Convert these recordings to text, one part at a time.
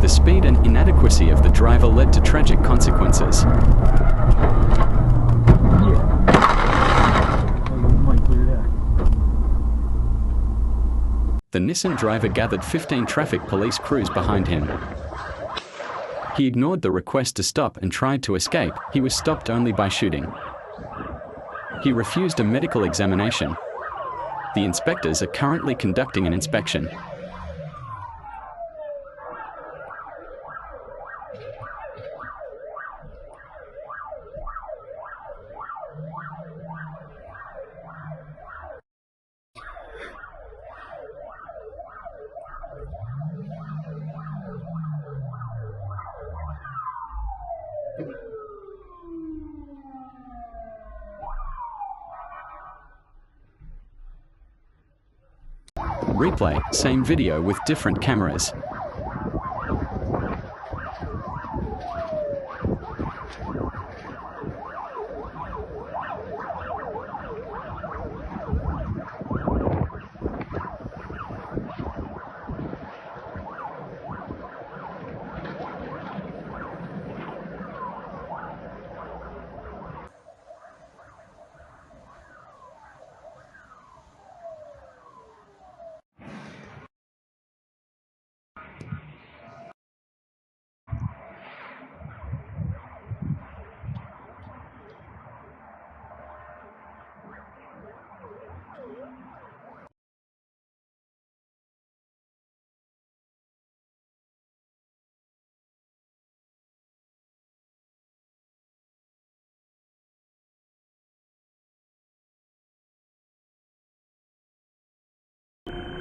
The speed and inadequacy of the driver led to tragic consequences. The Nissan driver gathered 15 traffic police crews behind him. He ignored the request to stop and tried to escape. He was stopped only by shooting. He refused a medical examination. The inspectors are currently conducting an inspection. Replay, same video with different cameras.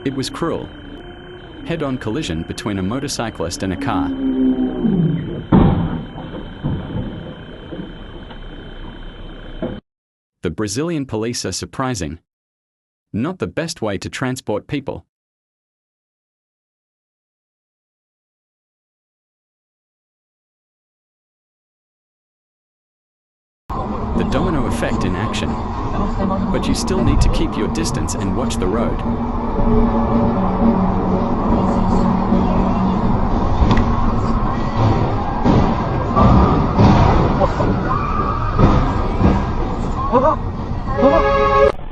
It was cruel. Head-on collision between a motorcyclist and a car. The Brazilian police are surprising. Not the best way to transport people. The domino effect in action. But you still need to keep your distance and watch the road.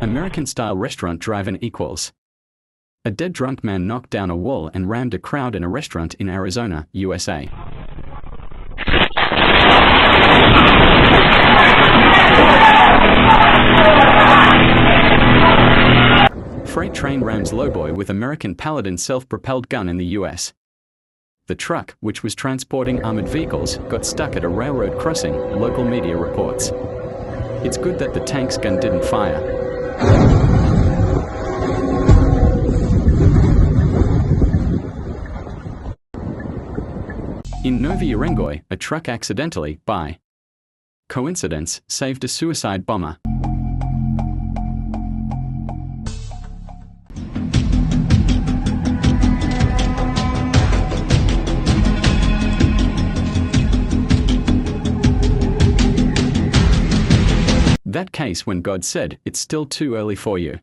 American-style restaurant drive-in equals. A dead drunk man knocked down a wall and rammed a crowd in a restaurant in Arizona, USA. Freight train rams lowboy with American Paladin self-propelled gun in the US. The truck, which was transporting armored vehicles, got stuck at a railroad crossing, local media reports. It's good that the tank's gun didn't fire. In Novi Urengoy, a truck accidentally, by coincidence, saved a suicide bomber. That case when God said, "It's still too early for you."